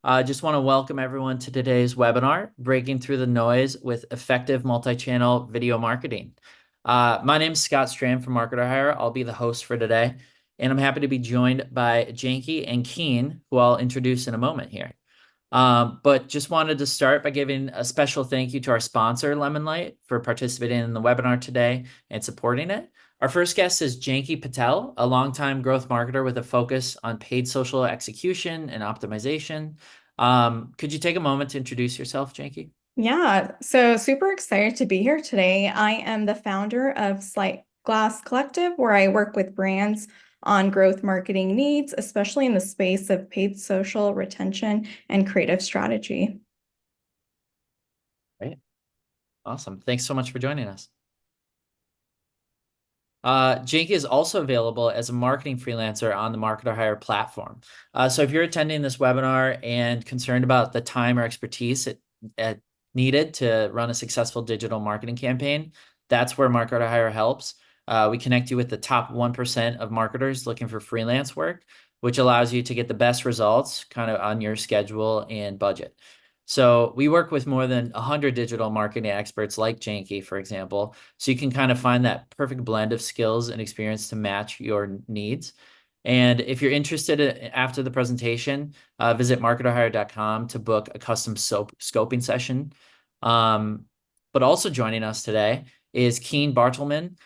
I just want to welcome everyone to today's webinar, Breaking Through the Noise with Effective Multi-Channel Video Marketing. My name is Scott Strand from Marketer Hire. I'll be the host for today, and I'm happy to be joined by Janky and Kean, who I'll introduce in a moment here. But just wanted to start by giving a special thank you to our sponsor, Lemon Light, for participating in the webinar today and supporting it. Our first guest is Janky Patel, a longtime growth marketer with a focus on paid social execution and optimization. Could you take a moment to introduce yourself, Janky? Yeah, so super excited to be here today. I am the founder of Slight Glass Collective, where I work with brands on growth marketing needs, especially in the space of paid social retention and creative strategy. Great. Awesome. Thanks so much for joining us. Jake is also available as a marketing freelancer on the Marketer Hire platform. So if you're attending this webinar and concerned about the time or expertise needed to run a successful digital marketing campaign, that's where Marketer Hire helps. We connect you with the top 1% of marketers looking for freelance work, which allows you to get the best results kind of on your schedule and budget. So we work with more than 100 digital marketing experts like Janky, for example, so you can kind of find that perfect blend of skills and experience to match your needs. And if you're interested after the presentation, visit marketerhire.com to book a custom scoping session. But also joining us today is Kean Bartleman,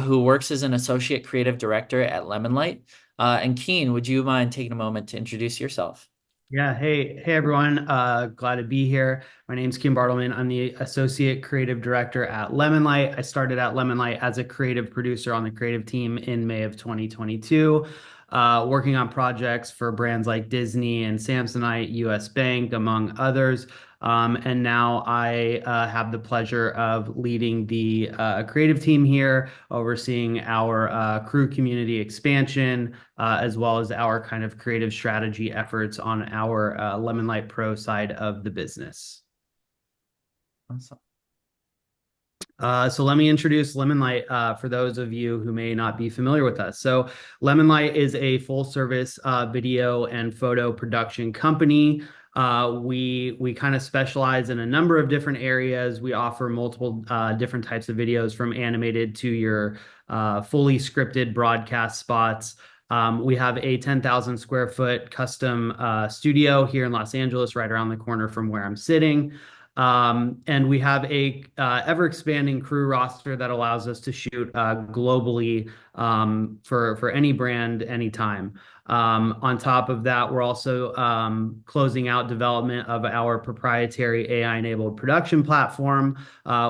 who works as an associate creative director at Lemonlight. And Kean, would you mind taking a moment to introduce yourself? Yeah, hey everyone. Glad to be here. My name's Kim Bartleman. I'm the Associate Creative Director at Lemonlight. I started at Lemonlight as a creative producer on the creative team in May of 2022, working on projects for brands like Disney and Samsonite, US Bank, among others. And now I have the pleasure of leading the creative team here, overseeing our crew community expansion, as well as our kind of creative strategy efforts on our Lemon Pro side of the business. Awesome. So let me introduce Lemon for those of you who may not be familiar with us. So Lemon is a full service video and photo production company. We kind of specialize in a number of different areas. We offer multiple different types of videos, from animated to your fully scripted broadcast spots. We have a 10,000 square foot custom studio here in Los Angeles, right around the corner from where I'm sitting. And we have a ever expanding crew roster that allows us to shoot globally for any brand, anytime. On top of that, we're also closing out development of our proprietary AI-enabled production platform,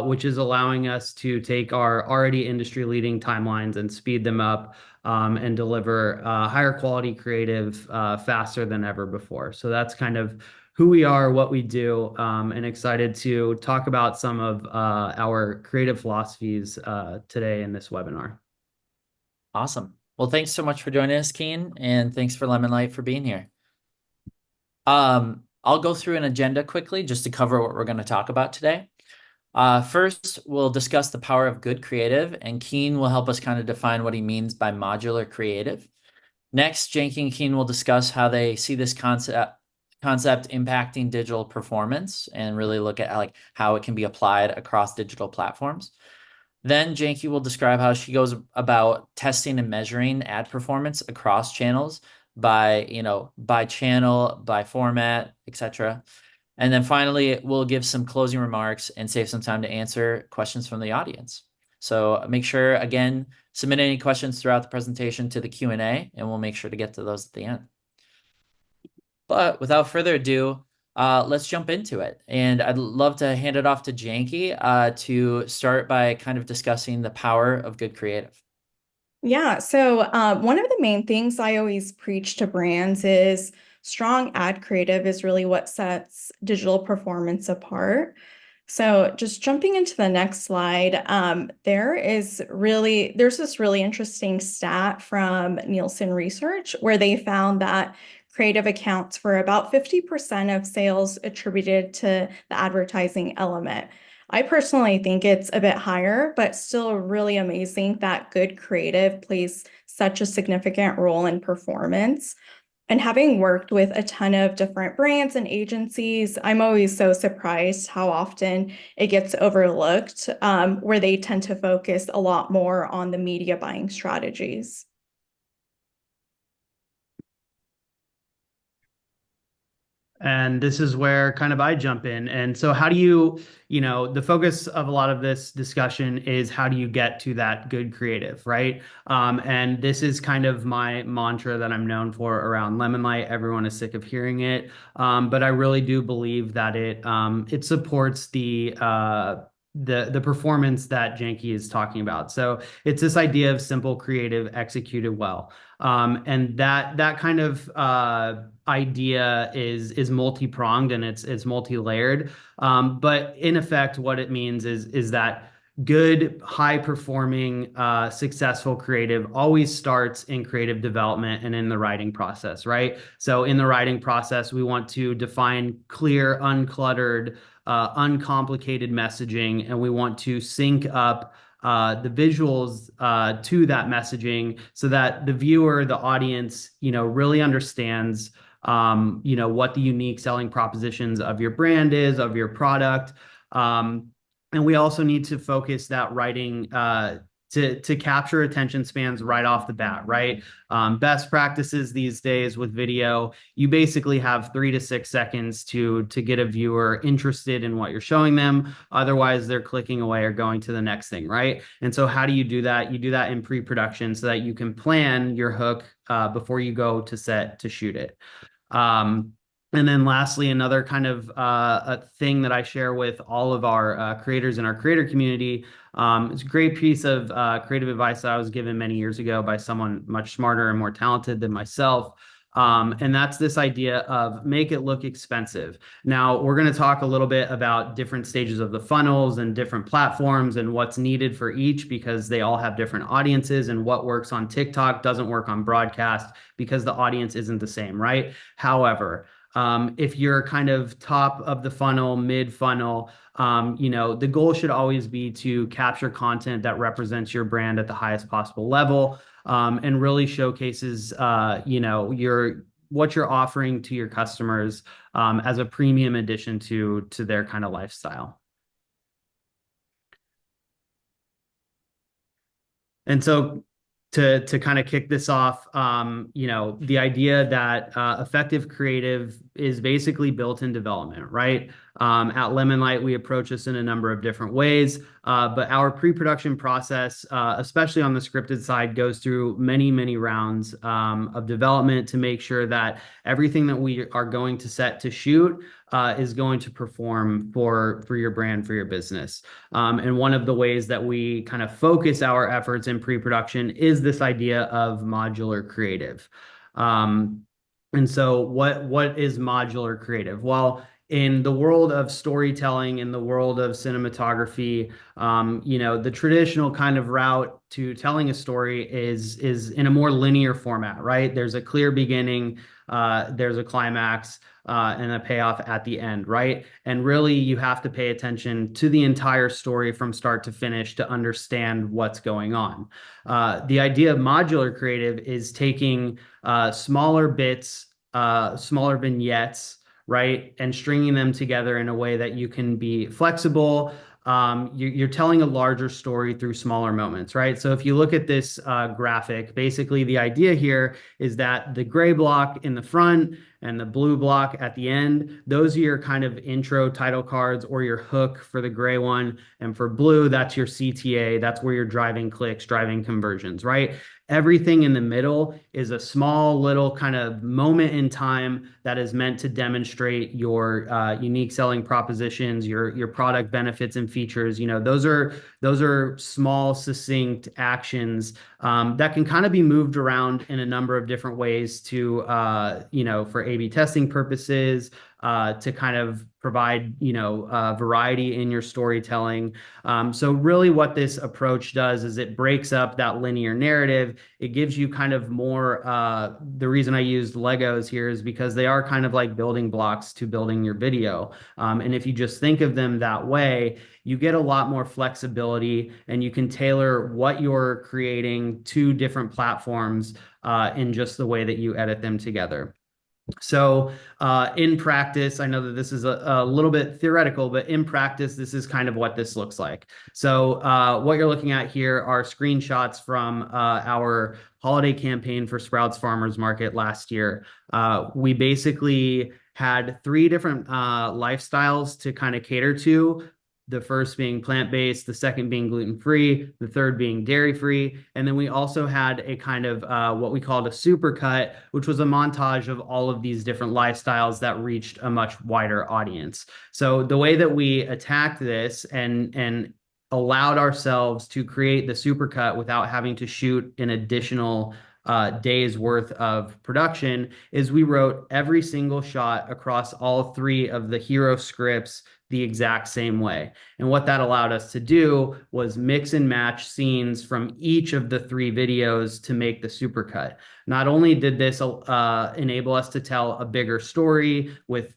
which is allowing us to take our already industry-leading timelines and speed them up, and deliver higher quality creative faster than ever before. So that's kind of who we are, what we do, and excited to talk about some of our creative philosophies today in this webinar. Awesome. Well, thanks so much for joining us, Keen, and thanks for Lemon Light for being here. I'll go through an agenda quickly just to cover what we're going to talk about today. First, we'll discuss the power of good creative, and Keen will help us kind of define what he means by modular creative. Next, Janky and Keen will discuss how they see this concept impacting digital performance and really look at like how it can be applied across digital platforms. Then Janky will describe how she goes about testing and measuring ad performance across channels by channel, by format, etc. And then finally, we'll give some closing remarks and save some time to answer questions from the audience. So make sure, again, submit any questions throughout the presentation to the Q&A, and we'll make sure to get to those at the end. But without further ado, let's jump into it. And I'd love to hand it off to Janky to start by kind of discussing the power of good creative. Yeah, so one of the main things I always preach to brands is strong ad creative is really what sets digital performance apart. So just jumping into the next slide, there's this really interesting stat from Nielsen Research where they found that creative accounts for about 50% of sales attributed to the advertising element. I personally think it's a bit higher, but still really amazing that good creative plays such a significant role in performance. And having worked with a ton of different brands and agencies, I'm always so surprised how often it gets overlooked, where they tend to focus a lot more on the media buying strategies. And this is where kind of I jump in. And so, how do you, the focus of a lot of this discussion is how do you get to that good creative, right? And this is kind of my mantra that I'm known for around Lemon Light. Everyone is sick of hearing it, but I really do believe that it supports the performance that Janky is talking about. So it's this idea of simple, creative, executed well. And that kind of idea is multi-pronged and it's multi-layered. But in effect, what it means is that good, high-performing, successful creative always starts in creative development and in the writing process, right? So in the writing process, we want to define clear, uncluttered, uncomplicated messaging, and we want to sync up the visuals to that messaging so that the viewer, the audience, really understands, what the unique selling propositions of your brand is, of your product. And we also need to focus that writing to capture attention spans right off the bat, right? Best practices these days with video, you basically have 3 to 6 seconds to get a viewer interested in what you're showing them. Otherwise, they're clicking away or going to the next thing, right? And so how do you do that? You do that in pre-production so that you can plan your hook before you go to set to shoot it. And then lastly, another kind of a thing that I share with all of our creators in our creator community. It's a great piece of creative advice that I was given many years ago by someone much smarter and more talented than myself. And that's this idea of make it look expensive. Now, we're going to talk a little bit about different stages of the funnels and different platforms and what's needed for each because they all have different audiences and what works on TikTok doesn't work on broadcast because the audience isn't the same, right? However, if you're kind of top of the funnel, mid funnel, the goal should always be to capture content that represents your brand at the highest possible level, and really showcases, what you're offering to your customers, as a premium addition to their kind of lifestyle. And so to kind of kick this off, the idea that effective creative is basically built in development, right? At Lemon Light, we approach this in a number of different ways, but our pre-production process, especially on the scripted side, goes through many, many rounds of development to make sure that everything that we are going to set to shoot is going to perform for your brand, for your business. And one of the ways that we kind of focus our efforts in pre-production is this idea of modular creative. And so what is modular creative? Well, in the world of storytelling, in the world of cinematography, the traditional kind of route to telling a story is in a more linear format, right? There's a clear beginning, there's a climax, and a payoff at the end, right? And really, you have to pay attention to the entire story from start to finish to understand what's going on. The idea of modular creative is taking smaller bits, smaller vignettes, right, and stringing them together in a way that you can be flexible. You're telling a larger story through smaller moments, right? So if you look at this graphic, basically the idea here is that the gray block in the front and the blue block at the end, those are your kind of intro title cards or your hook for the gray one. And for blue, that's your CTA. That's where you're driving clicks, driving conversions, right? Everything in the middle is a small little kind of moment in time that is meant to demonstrate your unique selling propositions, your product benefits and features. Those are small, succinct actions that can kind of be moved around in a number of different ways to, for A/B testing purposes, to kind of provide, variety in your storytelling. So really what this approach does is it breaks up that linear narrative. It gives you kind of more, the reason I used Legos here is because they are kind of like building blocks to building your video. And if you just think of them that way, you get a lot more flexibility and you can tailor what you're creating to different platforms in just the way that you edit them together. So in practice, I know that this is a little bit theoretical, but in practice, this is kind of what this looks like. So what you're looking at here are screenshots from our holiday campaign for Sprouts Farmers Market last year. We basically had three different lifestyles to kind of cater to. The first being plant-based, the second being gluten-free, the third being dairy-free. And then we also had a kind of what we called a supercut, which was a montage of all of these different lifestyles that reached a much wider audience. So the way that we attacked this and allowed ourselves to create the supercut without having to shoot an additional days worth of production is we wrote every single shot across all three of the hero scripts the exact same way. And what that allowed us to do was mix and match scenes from each of the three videos to make the supercut. Not only did this enable us to tell a bigger story with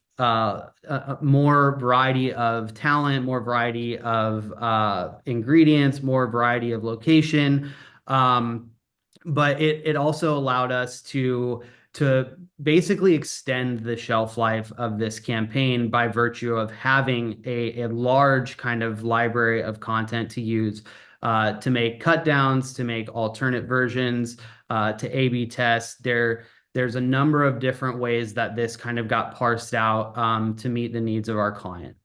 more variety of talent, more variety of ingredients, more variety of location, but it also allowed us to basically extend the shelf life of this campaign by virtue of having a large kind of library of content to use to make cut downs, to make alternate versions, to A/B test. There's a number of different ways that this kind of got parsed out to meet the needs of our client.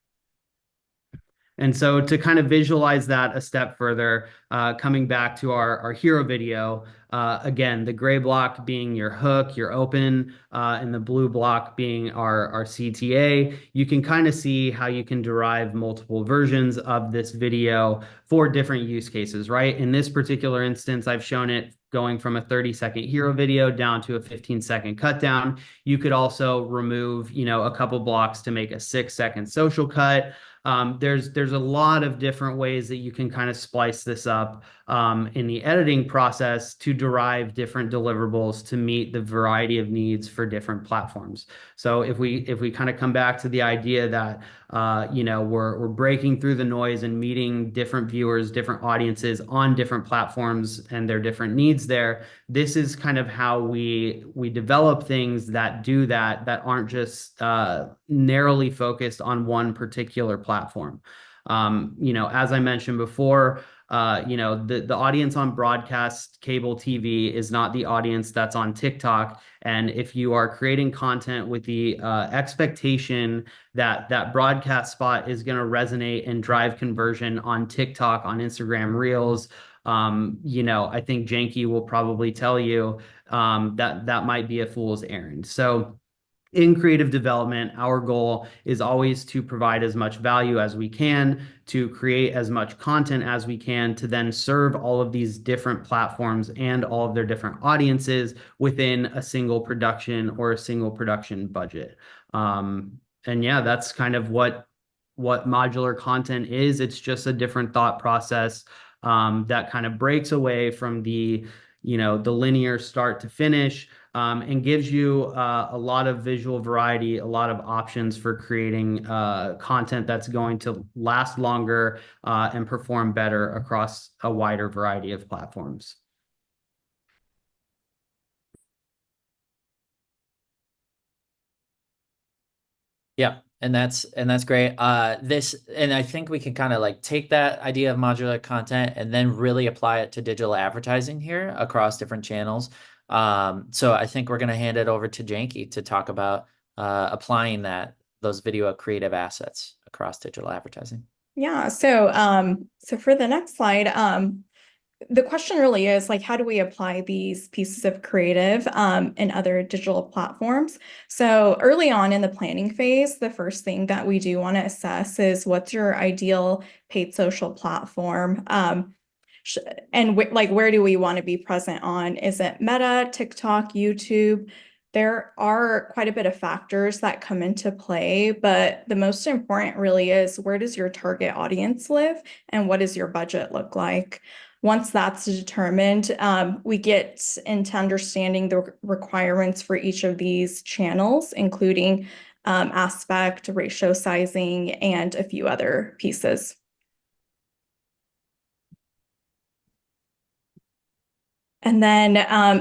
And so to kind of visualize that a step further, coming back to our hero video, again, the gray block being your hook, your open, and the blue block being our CTA, you can kind of see how you can derive multiple versions of this video for different use cases, right? In this particular instance, I've shown it going from a 30-second hero video down to a 15-second cut down. You could also remove, a couple blocks to make a 6-second social cut. There's a lot of different ways that you can kind of splice this up in the editing process to derive different deliverables to meet the variety of needs for different platforms. So if we kind of come back to the idea that we're breaking through the noise and meeting different viewers, different audiences on different platforms and their different needs there, this is kind of how we develop things that do that aren't just narrowly focused on one particular platform. As I mentioned before, the audience on broadcast cable TV is not the audience that's on TikTok. And if you are creating content with the expectation that broadcast spot is going to resonate and drive conversion on TikTok, on Instagram Reels, I think Janky will probably tell you that might be a fool's errand. So in creative development, our goal is always to provide as much value as we can, to create as much content as we can, to then serve all of these different platforms and all of their different audiences within a single production or a single production budget. And yeah, that's kind of what modular content is. It's just a different thought process that kind of breaks away from the linear start to finish, and gives you a lot of visual variety, a lot of options for creating content that's going to last longer and perform better across a wider variety of platforms. Yeah, and that's great. And I think we can kind of like take that idea of modular content and then really apply it to digital advertising here across different channels. So I think we're going to hand it over to Janky to talk about applying those video creative assets across digital advertising. Yeah. So for the next slide, the question really is like, how do we apply these pieces of creative in other digital platforms? So early on in the planning phase, the first thing that we do want to assess is what's your ideal paid social platform? And where do we want to be present on? Is it Meta, TikTok, YouTube? There are quite a bit of factors that come into play, but the most important really is, where does your target audience live and what does your budget look like? Once that's determined, we get into understanding the requirements for each of these channels, including aspect, ratio sizing, and a few other pieces. And then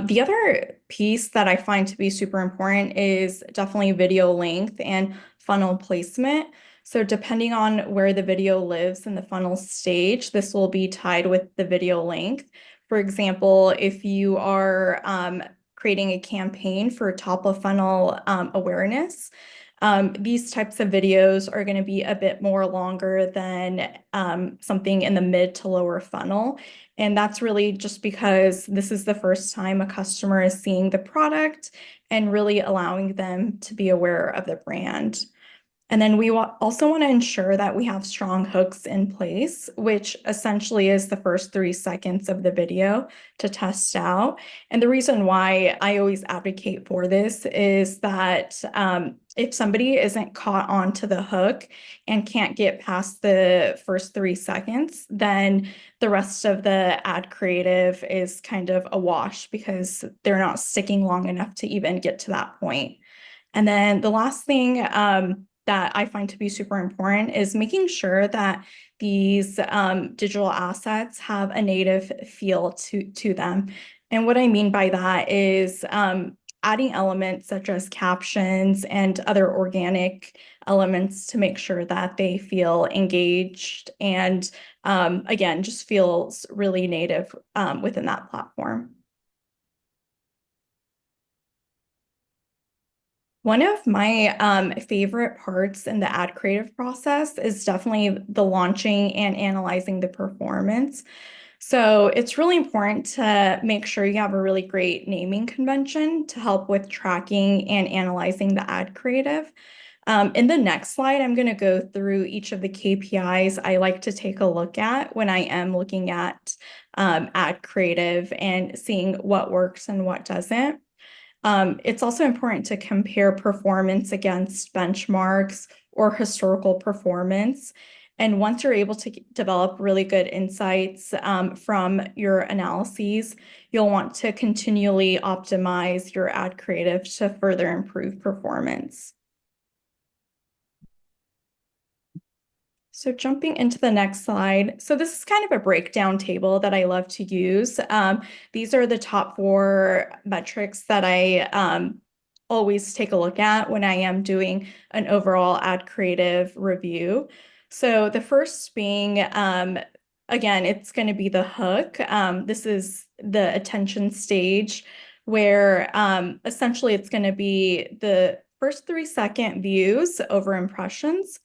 the other piece that I find to be super important is definitely video length and funnel placement. So depending on where the video lives in the funnel stage, this will be tied with the video length. For example, if you are creating a campaign for top of funnel awareness, these types of videos are going to be a bit more longer than something in the mid to lower funnel. And that's really just because this is the first time a customer is seeing the product and really allowing them to be aware of the brand. And then we also want to ensure that we have strong hooks in place, which essentially is the first 3 seconds of the video to test out. And the reason why I always advocate for this is that if somebody isn't caught onto the hook and can't get past the first 3 seconds, then the rest of the ad creative is kind of a wash because they're not sticking long enough to even get to that point. And then the last thing that I find to be super important is making sure that these digital assets have a native feel to them. And what I mean by that is adding elements such as captions and other organic elements to make sure that they feel engaged and again, just feels really native within that platform. One of my favorite parts in the ad creative process is definitely the launching and analyzing the performance. So it's really important to make sure you have a really great naming convention to help with tracking and analyzing the ad creative. In the next slide, I'm going to go through each of the KPIs I like to take a look at when I am looking at ad creative and seeing what works and what doesn't. It's also important to compare performance against benchmarks or historical performance. And once you're able to develop really good insights from your analyses, you'll want to continually optimize your ad creative to further improve performance. So jumping into the next slide. So this is kind of a breakdown table that I love to use. These are the top 4 metrics that I always take a look at when I am doing an overall ad creative review. So the first being, again, it's going to be the hook. This is the attention stage where essentially it's going to be the first 3-second views over impressions.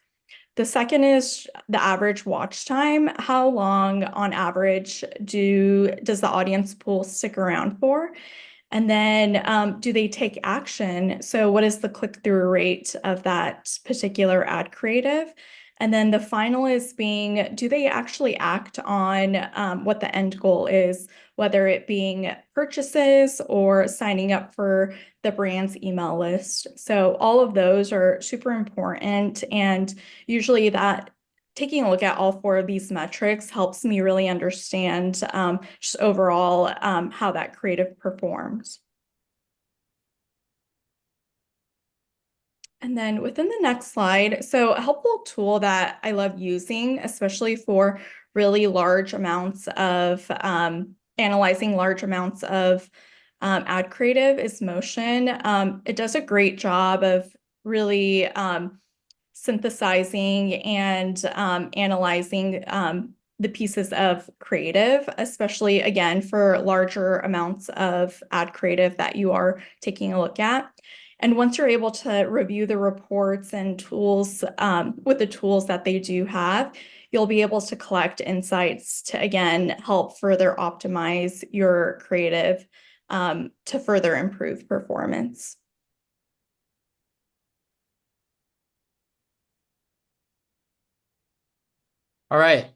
The second is the average watch time. How long on average does the audience pool stick around for? And then do they take action? So what is the click-through rate of that particular ad creative? And then the final is being, do they actually act on what the end goal is, whether it being purchases or signing up for the brand's email list. So all of those are super important. And usually that taking a look at all 4 of these metrics helps me really understand just overall how that creative performs. And then within the next slide, so a helpful tool that I love using, especially for really large amounts of analyzing large amounts of ad creative is Motion. It does a great job of really synthesizing and analyzing the pieces of creative, especially again for larger amounts of ad creative that you are taking a look at. And once you're able to review the reports and tools with the tools that they do have, you'll be able to collect insights to, again, help further optimize your creative to further improve performance. All right.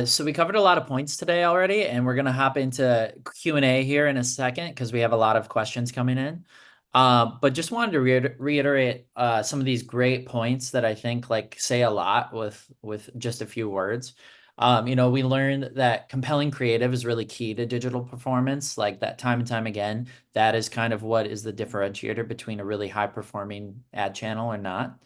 So we covered a lot of points today already, and we're gonna hop into Q&A here in a second because we have a lot of questions coming in. But just wanted to reiterate some of these great points that I think like say a lot with just a few words. We learned that compelling creative is really key to digital performance, like that time and time again. That is kind of what is the differentiator between a really high performing ad channel or not.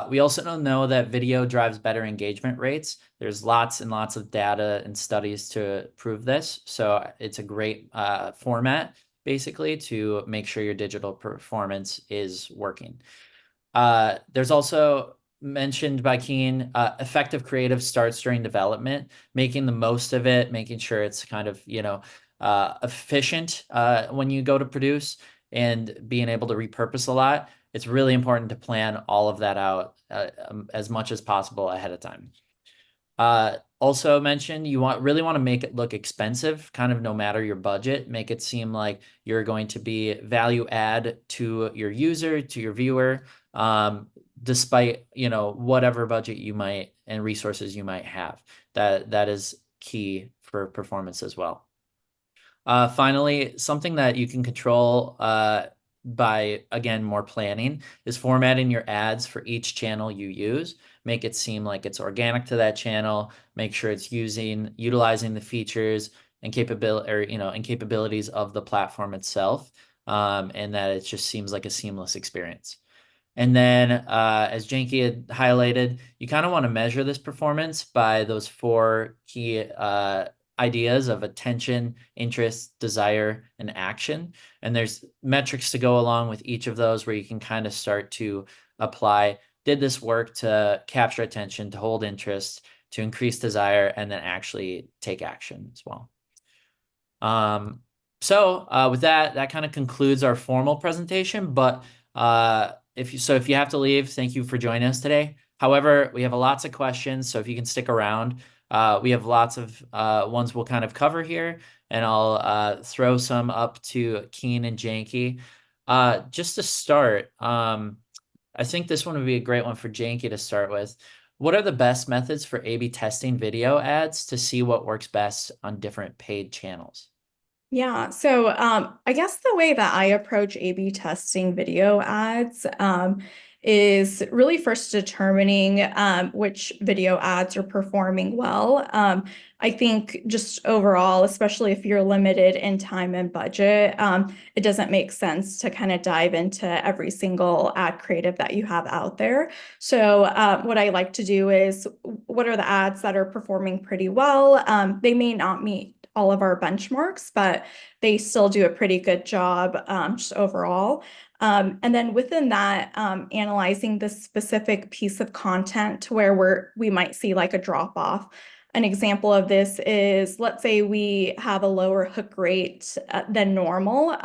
We also know that video drives better engagement rates. There's lots and lots of data and studies to prove this. So it's a great format, basically, to make sure your digital performance is working. There's also mentioned by Kean, effective creative starts during development, making the most of it, making sure it's kind of, efficient when you go to produce and being able to repurpose a lot. It's really important to plan all of that out as much as possible ahead of time. Also mentioned, you really want to make it look expensive, kind of no matter your budget. Make it seem like you're going to be value add to your user, to your viewer, despite whatever budget you might and resources you might have. That is key for performance as well. Finally, something that you can control by, again, more planning is formatting your ads for each channel you use. Make it seem like it's organic to that channel. Make sure it's utilizing the features and capabilities of the platform itself, and that it just seems like a seamless experience. And then, as Janky had highlighted, you kind of want to measure this performance by those 4 key ideas of attention, interest, desire, and action. And there's metrics to go along with each of those where you can kind of start to apply, did this work to capture attention, to hold interest, to increase desire, and then actually take action as well. So with that kind of concludes our formal presentation, but if you have to leave, thank you for joining us today. However, we have lots of questions, so if you can stick around, we have lots of ones we'll kind of cover here, and I'll throw some up to Kean and Janky. Just to start, I think this one would be a great one for Janky to start with. What are the best methods for A/B testing video ads to see what works best on different paid channels? Yeah, so I guess the way that I approach A/B testing video ads is really first determining which video ads are performing well. I think just overall, especially if you're limited in time and budget, it doesn't make sense to kind of dive into every single ad creative that you have out there. So what I like to do is, what are the ads that are performing pretty well? They may not meet all of our benchmarks, but they still do a pretty good job just overall. And then within that, analyzing the specific piece of content to where we might see like a drop off. An example of this is, let's say we have a lower hook rate than normal.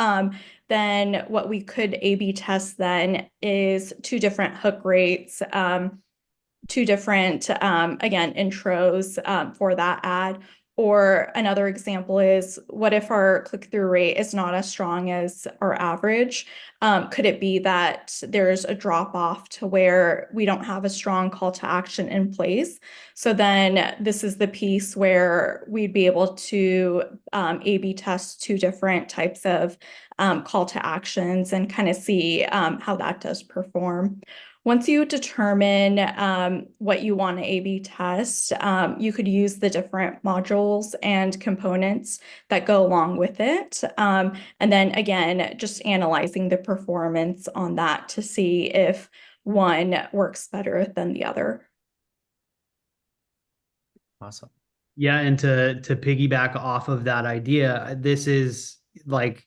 Then what we could A/B test then is 2 different hook rates, 2 different, again, intros for that ad. Or another example is, what if our click-through rate is not as strong as our average? Could it be that there's a drop-off to where we don't have a strong call to action in place? So then this is the piece where we'd be able to A/B test 2 different types of call to actions and kind of see how that does perform. Once you determine what you want to A/B test, you could use the different modules and components that go along with it. And then again, just analyzing the performance on that to see if one works better than the other. Awesome. Yeah, and to piggyback off of that idea, this is like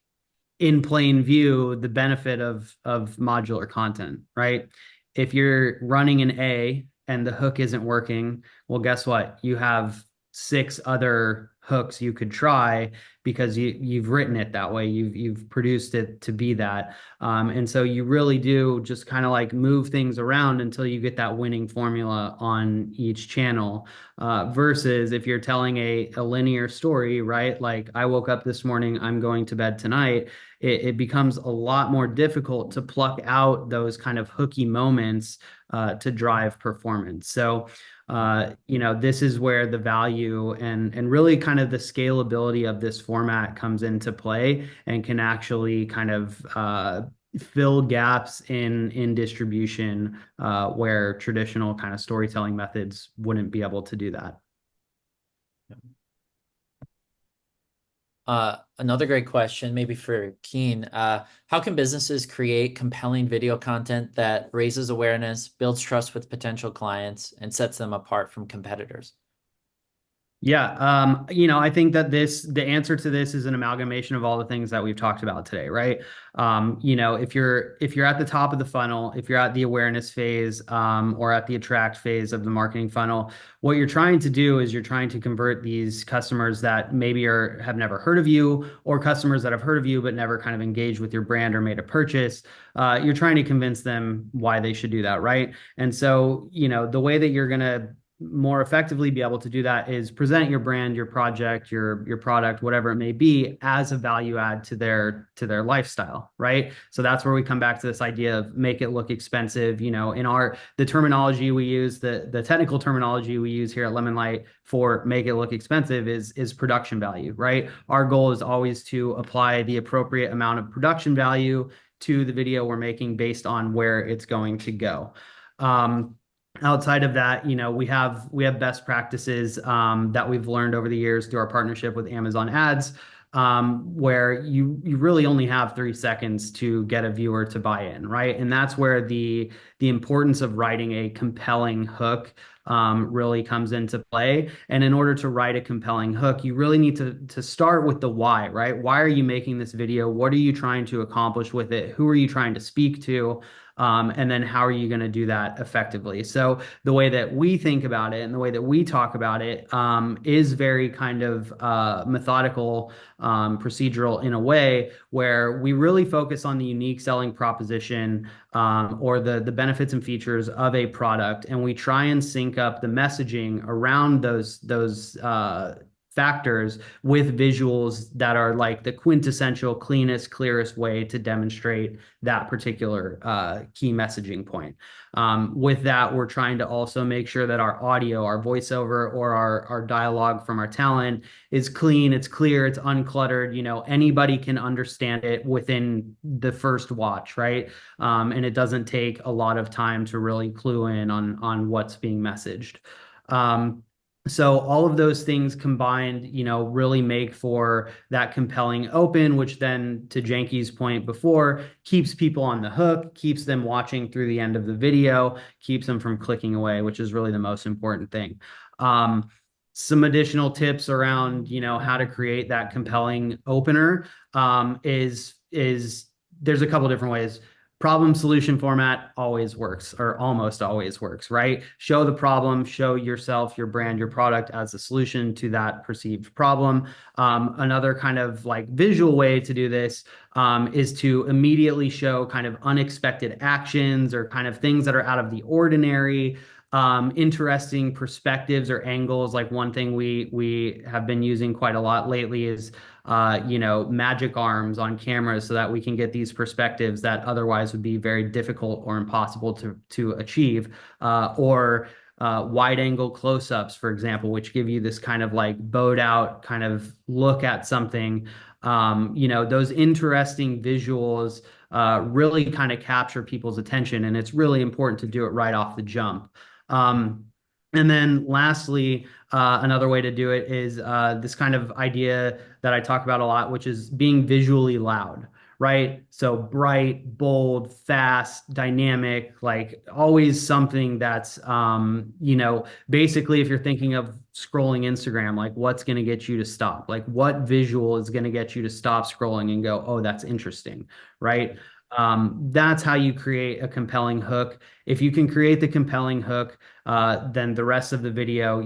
in plain view the benefit of modular content, right? If you're running an A and the hook isn't working, well, guess what? You have 6 other hooks you could try because you've written it that way. You've produced it to be that. And so you really do just kind of like move things around until you get that winning formula on each channel. Versus if you're telling a linear story, right? Like, I woke up this morning, I'm going to bed tonight. It becomes a lot more difficult to pluck out those kind of hooky moments to drive performance. So this is where the value and really kind of the scalability of this format comes into play and can actually kind of fill gaps in distribution where traditional kind of storytelling methods wouldn't be able to do that. Another great question, maybe for Keen. How can businesses create compelling video content that raises awareness, builds trust with potential clients, and sets them apart from competitors? Yeah, I think that the answer to this is an amalgamation of all the things that we've talked about today, right? If you're at the top of the funnel, if you're at the awareness phase, or at the attract phase of the marketing funnel, what you're trying to do is you're trying to convert these customers that maybe have never heard of you, or customers that have heard of you but never kind of engaged with your brand or made a purchase. You're trying to convince them why they should do that, right? And so, the way that you're gonna more effectively be able to do that is present your brand, your project, your product, whatever it may be, as a value add to their lifestyle, right? So that's where we come back to this idea of make it look expensive. In the terminology we use, the technical terminology we use here at Lemon Light for make it look expensive is production value, right? Our goal is always to apply the appropriate amount of production value to the video we're making based on where it's going to go. Outside of that, we have best practices that we've learned over the years through our partnership with Amazon Ads, where you really only have 3 seconds to get a viewer to buy in, right? And that's where the importance of writing a compelling hook really comes into play. And in order to write a compelling hook, you really need to start with the why, right? Why are you making this video? What are you trying to accomplish with it? Who are you trying to speak to? And then how are you going to do that effectively? So the way that we think about it and the way that we talk about it is very kind of methodical, procedural in a way where we really focus on the unique selling proposition or the benefits and features of a product, and we try and sync up the messaging around those factors with visuals that are like the quintessential, cleanest, clearest way to demonstrate that particular key messaging point. With that, we're trying to also make sure that our audio, our voiceover, or our dialogue from our talent is clean, it's clear, it's uncluttered. Anybody can understand it within the first watch, right? And it doesn't take a lot of time to really clue in on what's being messaged. So all of those things combined, really make for that compelling open, which then, to Janky's point before, keeps people on the hook, keeps them watching through the end of the video, keeps them from clicking away, which is really the most important thing. Some additional tips around, how to create that compelling opener is there's a couple different ways. Problem solution format always works, or almost always works, right? Show the problem, show yourself, your brand, your product as a solution to that perceived problem. Another kind of like visual way to do this is to immediately show kind of unexpected actions or kind of things that are out of the ordinary. Interesting perspectives or angles. Like one thing we have been using quite a lot lately is magic arms on cameras so that we can get these perspectives that otherwise would be very difficult or impossible to achieve, or wide angle close-ups, for example, which give you this kind of like bowed out kind of look at something. Those interesting visuals really kind of capture people's attention, and it's really important to do it right off the jump. And then lastly, another way to do it is this kind of idea that I talk about a lot, which is being visually loud, right? So bright, bold, fast, dynamic, like always something that's, basically if you're thinking of scrolling Instagram, like what's going to get you to stop? Like what visual is going to get you to stop scrolling and go, oh, that's interesting, right? That's how you create a compelling hook. If you can create the compelling hook, then the rest of the video,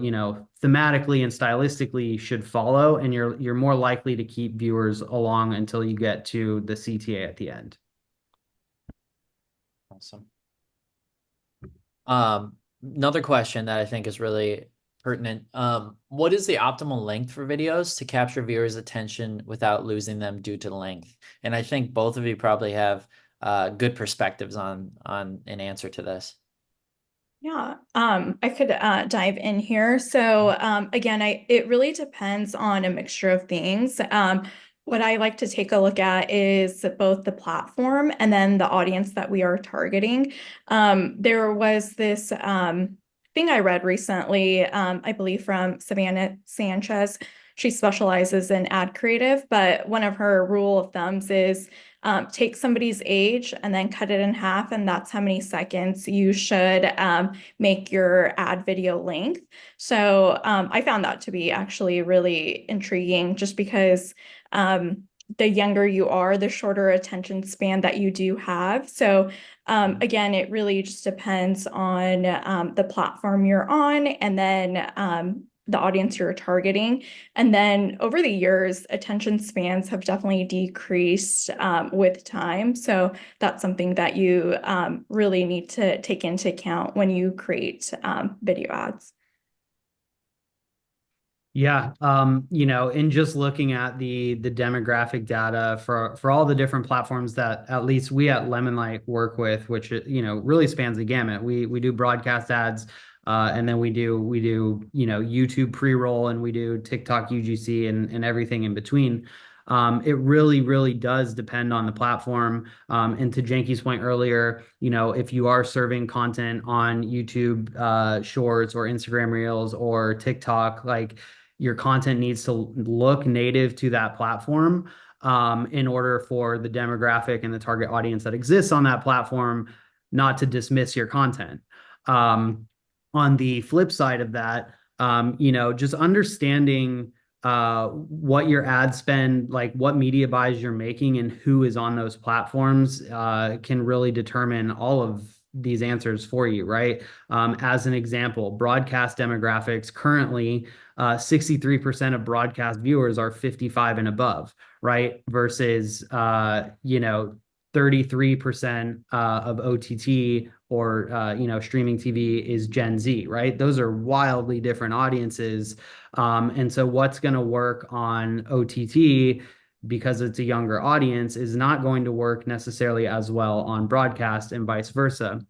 thematically and stylistically should follow, and you're more likely to keep viewers along until you get to the CTA at the end. Awesome. Another question that I think is really pertinent. What is the optimal length for videos to capture viewers' attention without losing them due to length? And I think both of you probably have good perspectives on an answer to this. Yeah, I could dive in here. So again, it really depends on a mixture of things. What I like to take a look at is both the platform and then the audience that we are targeting. There was this thing I read recently, I believe from Savannah Sanchez. she specializes in ad creative, but one of her rule of thumbs is take somebody's age and then cut it in half, and that's how many seconds you should make your ad video length. So I found that to be actually really intriguing, just because the younger you are, the shorter attention span that you do have. So again, it really just depends on the platform you're on, and then the audience you're targeting. And then over the years, attention spans have definitely decreased with time. So that's something that you really need to take into account when you create video ads. Yeah, in just looking at the demographic data for all the different platforms that at least we at Lemonlight work with, which really spans the gamut. We do broadcast ads, and then we do YouTube pre-roll, and we do TikTok UGC and everything in between. It really does depend on the platform. And to Janky's point earlier, if you are serving content on YouTube Shorts or Instagram Reels or TikTok, like your content needs to look native to that platform in order for the demographic and the target audience that exists on that platform not to dismiss your content. On the flip side of that, just understanding what your ad spend, like what media buys you're making and who is on those platforms can really determine all of these answers for you, right? As an example, broadcast demographics currently, 63% of broadcast viewers are 55 and above, right? Versus, 33% of OTT or, streaming TV is Gen Z, right? Those are wildly different audiences. And so what's going to work on OTT because it's a younger audience is not going to work necessarily as well on broadcast and vice versa.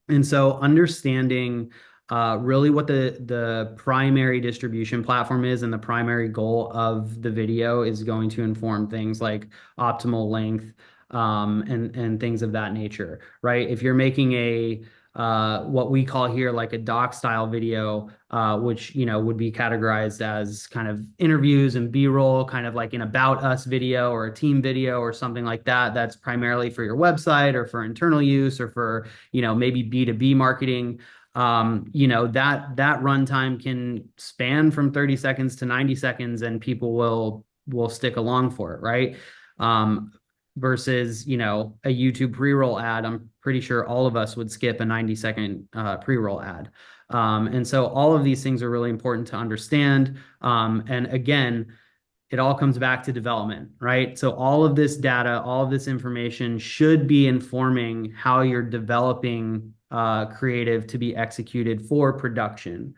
And so understanding really what the primary distribution platform is and the primary goal of the video is going to inform things like optimal length and things of that nature, right? If you're making a what we call here like a doc style video, which would be categorized as kind of interviews and B-roll, kind of like an about us video or a team video or something like that. That's primarily for your website or for internal use or for maybe B2B marketing. That runtime can span from 30 seconds to 90 seconds, and people will stick along for it, right? Versus, a YouTube pre-roll ad, I'm pretty sure all of us would skip a 90-second pre-roll ad. And so all of these things are really important to understand. And again, it all comes back to development, right? So all of this data, all of this information should be informing how you're developing creative to be executed for production.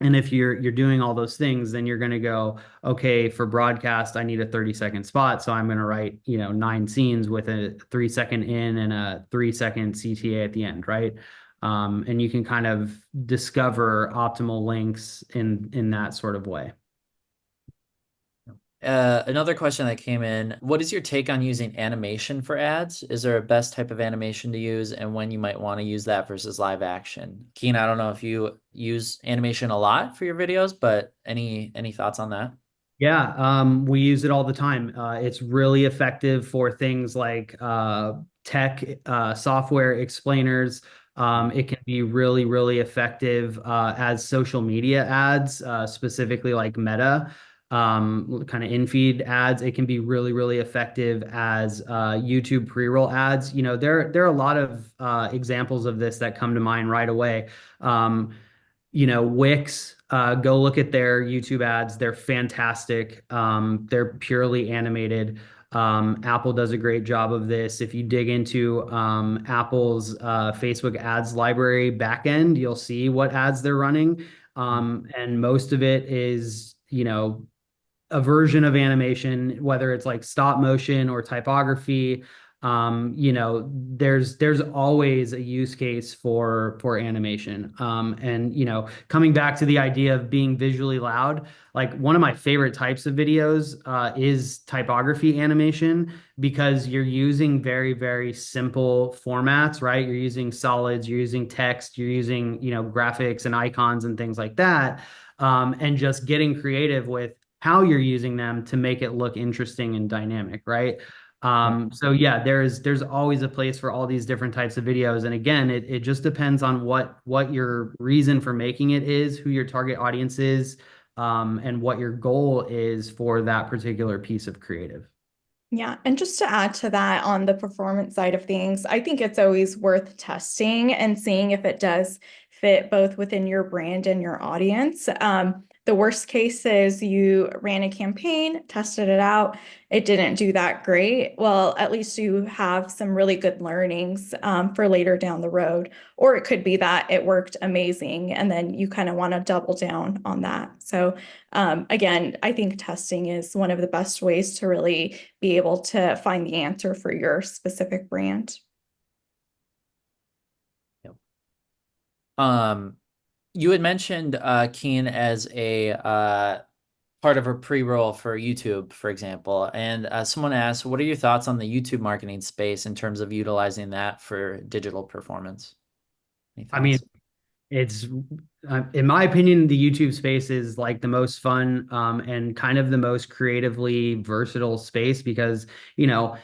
And if you're doing all those things, then you're going to go, okay, for broadcast, I need a 30-second spot. So I'm going to write, 9 scenes with a 3-second in and a 3-second CTA at the end, right? And you can kind of discover optimal lengths in that sort of way. Another question that came in, what is your take on using animation for ads? Is there a best type of animation to use and when you might want to use that versus live action? Kean, I don't know if you use animation a lot for your videos, but any thoughts on that? Yeah, we use it all the time. It's really effective for things like tech software explainers. It can be really effective as social media ads, specifically like Meta. Kind of in-feed ads. It can be really effective as YouTube pre-roll ads. There are a lot of examples of this that come to mind right away. Wix, go look at their YouTube ads. They're fantastic. They're purely animated. Apple does a great job of this. If you dig into Apple's Facebook ads library backend, you'll see what ads they're running. And most of it is, a version of animation, whether it's like stop motion or typography. There's always a use case for animation. And coming back to the idea of being visually loud, like one of my favorite types of videos is typography animation, because you're using very simple formats, right? You're using solids, you're using text, you're using graphics and icons and things like that. and just getting creative with how you're using them to make it look interesting and dynamic, right? So yeah, there's always a place for all these different types of videos. And again, it just depends on what your reason for making it is, who your target audience is, and what your goal is for that particular piece of creative. Yeah, and just to add to that on the performance side of things, I think it's always worth testing and seeing if it does fit both within your brand and your audience. The worst case is you ran a campaign, tested it out, it didn't do that great. Well, at least you have some really good learnings for later down the road. Or it could be that it worked amazing, and then you kind of want to double down on that. So again, I think testing is one of the best ways to really be able to find the answer for your specific brand. Yep. You had mentioned Kean as a part of a pre-roll for YouTube, for example. And someone asked, what are your thoughts on the YouTube marketing space in terms of utilizing that for digital performance? Any I mean, thoughts? it's in my opinion, the YouTube space is like the most fun and kind of the most creatively versatile space because, you know,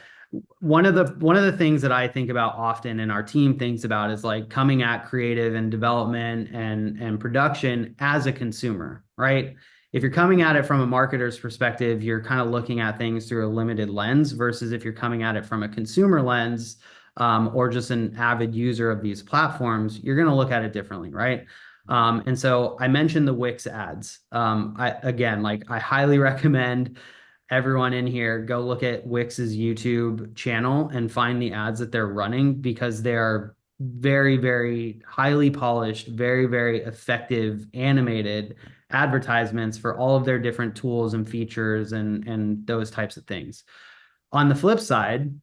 one of the things that I think about often and our team thinks about is like coming at creative and development and production as a consumer, right? If you're coming at it from a marketer's perspective, you're kind of looking at things through a limited lens versus if you're coming at it from a consumer lens, or just an avid user of these platforms, you're going to look at it differently, right? And so I mentioned the Wix ads. I highly recommend everyone in here go look at Wix's YouTube channel and find the ads that they're running because they're very, very highly polished, very, very effective animated advertisements for all of their different tools and features and those types of things. On the flip side,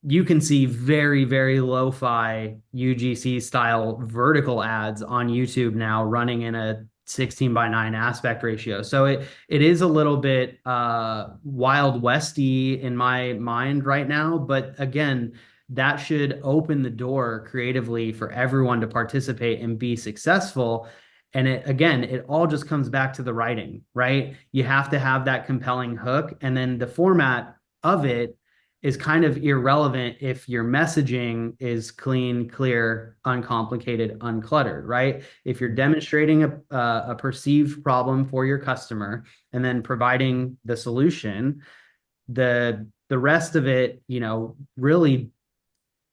you can see very, very lo-fi UGC style vertical ads on YouTube now running in a 16:9 aspect ratio. So it is a little bit Wild Westy in my mind right now, but again, that should open the door creatively for everyone to participate and be successful. And it all just comes back to the writing, right? You have to have that compelling hook, and then the format of it is kind of irrelevant if your messaging is clean, clear, uncomplicated, uncluttered, right? If you're demonstrating a perceived problem for your customer and then providing the solution, the rest of it, really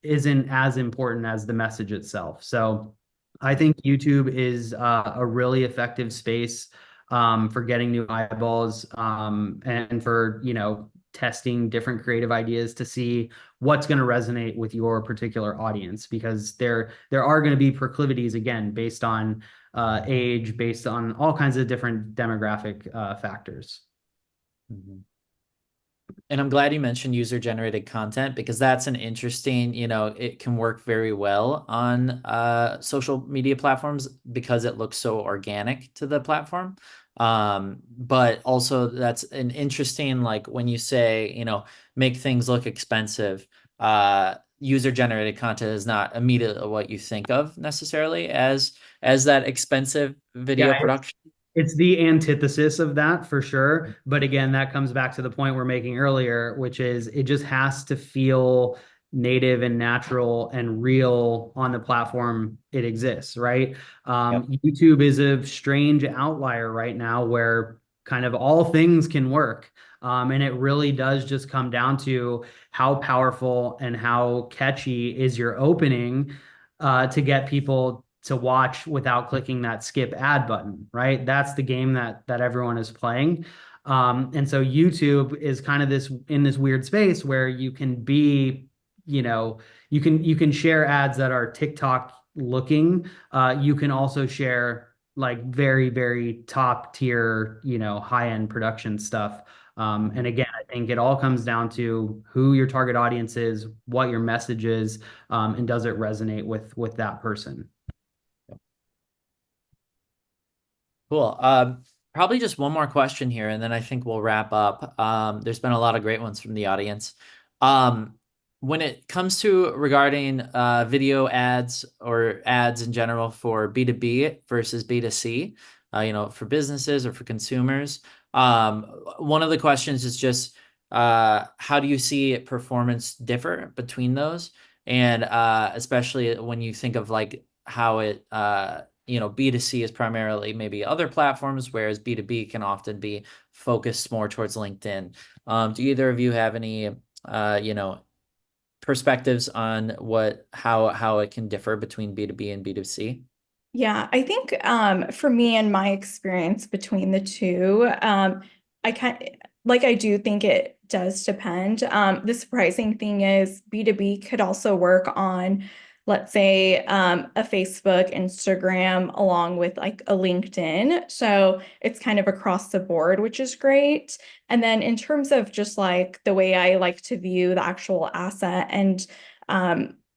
isn't as important as the message itself. So I think YouTube is a really effective space for getting new eyeballs and for, testing different creative ideas to see what's going to resonate with your particular audience because there are going to be proclivities again based on age, based on all kinds of different demographic factors. Mm-hmm. And I'm glad you mentioned user-generated content because that's an interesting, it can work very well on social media platforms because it looks so organic to the platform. But also that's an interesting, like when you say, make things look expensive, user-generated content is not immediately what you think of necessarily as that expensive video Yeah, production. it's the antithesis of that for sure. But again, that comes back to the point we're making earlier, which is it just has to feel native and natural and real on the platform it exists, right? Yep. YouTube is a strange outlier right now where kind of all things can work. And it really does just come down to how powerful and how catchy is your opening to get people to watch without clicking that skip ad button, right? That's the game that everyone is playing. And so YouTube is kind of this weird space where you can be, you can share ads that are TikTok looking. You can also share like very, very top tier, high end production stuff. And again, I think it all comes down to who your target audience is, what your message is, and does it resonate with that person. Cool. Probably just one more question here, and then I think we'll wrap up. There's been a lot of great ones from the audience. When it comes to regarding video ads or ads in general for B2B versus B2C, for businesses or for consumers. One of the questions is just how do you see performance differ between those? And especially when you think of like how it, B2C is primarily maybe other platforms, whereas B2B can often be focused more towards LinkedIn. Do either of you have any, perspectives on how it can differ between B2B and B2C? Yeah, I think for me and my experience between the two, I I do think it does depend. The surprising thing is B2B could also work on, let's say, a Facebook, Instagram, along with like a LinkedIn. So it's kind of across the board, which is great. And then in terms of just like the way I like to view the actual asset and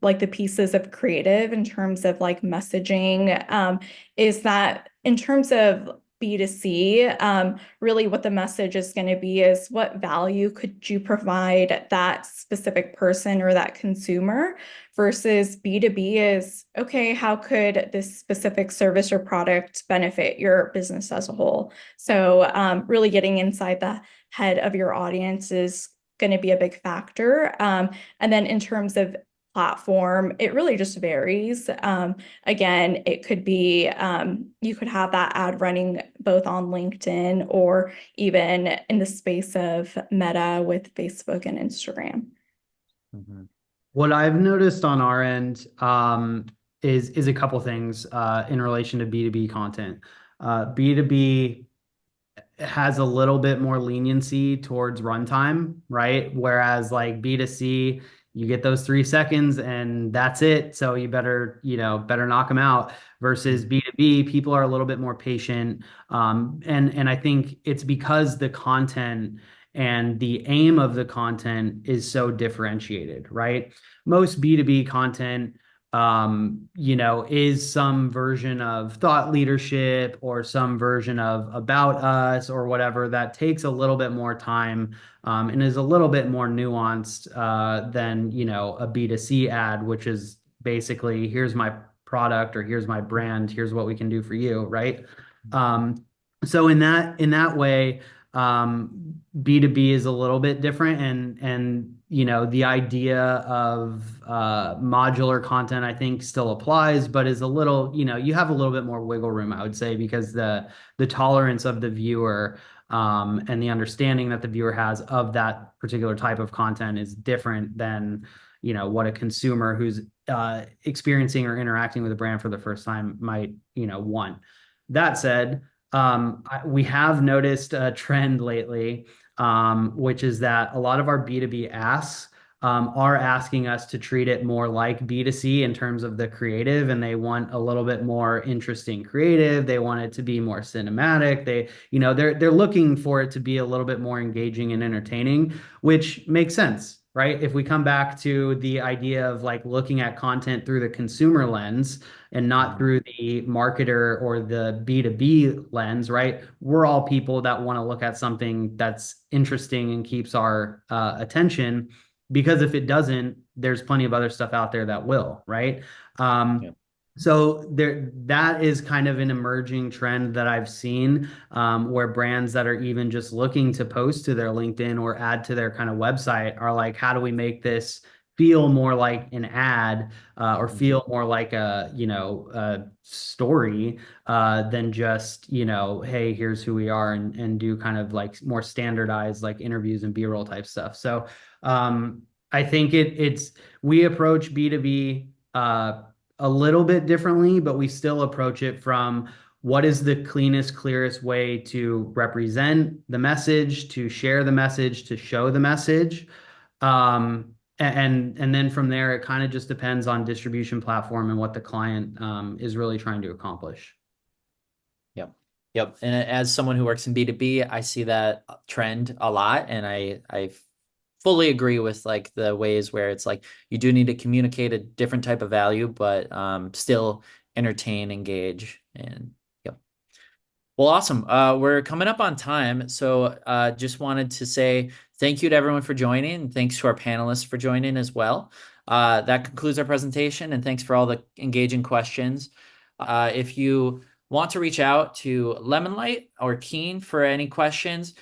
like the pieces of creative in terms of like messaging, is that in terms of B2C, really what the message is going to be is what value could you provide that specific person or that consumer versus B2B is, okay, how could this specific service or product benefit your business as a whole? So really getting inside the head of your audience is going to be a big factor. And then in terms of platform, it really just varies. Again, it could be you could have that ad running both on LinkedIn or even in the space of Meta with Facebook and Instagram. Mm-hmm. What I've noticed on our end is a couple things in relation to B2B content. B2B has a little bit more leniency towards runtime, right? Whereas like B2C, you get those 3 seconds and that's it. So you better knock them out. Versus B2B, people are a little bit more patient. And I think it's because the content and the aim of the content is so differentiated, right? Most B2B content is some version of thought leadership or some version of about us or whatever that takes a little bit more time and is a little bit more nuanced than, a B2C ad, which is basically here's my product or here's my brand, here's what we can do for you, right? So in that way, B2B is a little bit different and the idea of modular content I think still applies, but is a little, you have a little bit more wiggle room, I would say, because the tolerance of the viewer and the understanding that the viewer has of that particular type of content is different than, what a consumer who's experiencing or interacting with a brand for the first time might, want. That said, we have noticed a trend lately, which is that a lot of our B2B asks are asking us to treat it more like B2C in terms of the creative, and they want a little bit more interesting creative. They want it to be more cinematic. They're looking for it to be a little bit more engaging and entertaining, which makes sense. Right. If we come back to the idea of like looking at content through the consumer lens and not through the marketer or the B2B lens, right? We're all people that want to look at something that's interesting and keeps our attention, because if it doesn't, there's plenty of other stuff out there that will, right? Yeah. So that is kind of an emerging trend that I've seen, where brands that are even just looking to post to their LinkedIn or add to their kind of website are like, how do we make this feel more like an ad or feel more like a story than just, hey, here's who we are, and do kind of like more standardized like interviews and B-roll type stuff. So I think we approach B2B a little bit differently, but we still approach it from what is the cleanest, clearest way to represent the message, to share the message, to show the message. And then from there, it kind of just depends on distribution platform and what the client is really trying to accomplish. Yep. Yep. And as someone who works in B2B, I see that trend a lot. And I fully agree with like the ways where it's like you do need to communicate a different type of value, but still entertain, engage, and yep. Well, awesome. We're coming up on time, so just wanted to say thank you to everyone for joining, and thanks to our panelists for joining as well. That concludes our presentation, and thanks for all the engaging questions. If you want to reach out to Lemonlight or Kean for any questions,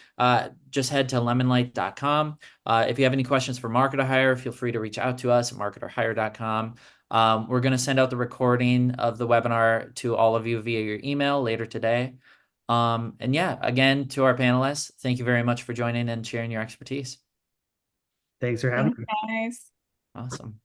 just head to lemonlight.com. If you have any questions for Market or Hire, feel free to reach out to us at marketorhire.com. We're going to send out the recording of the webinar to all of you via your email later today. And yeah, again, to our panelists, thank you very much for joining and sharing your expertise. Thanks for having me. Thanks, guys. Awesome.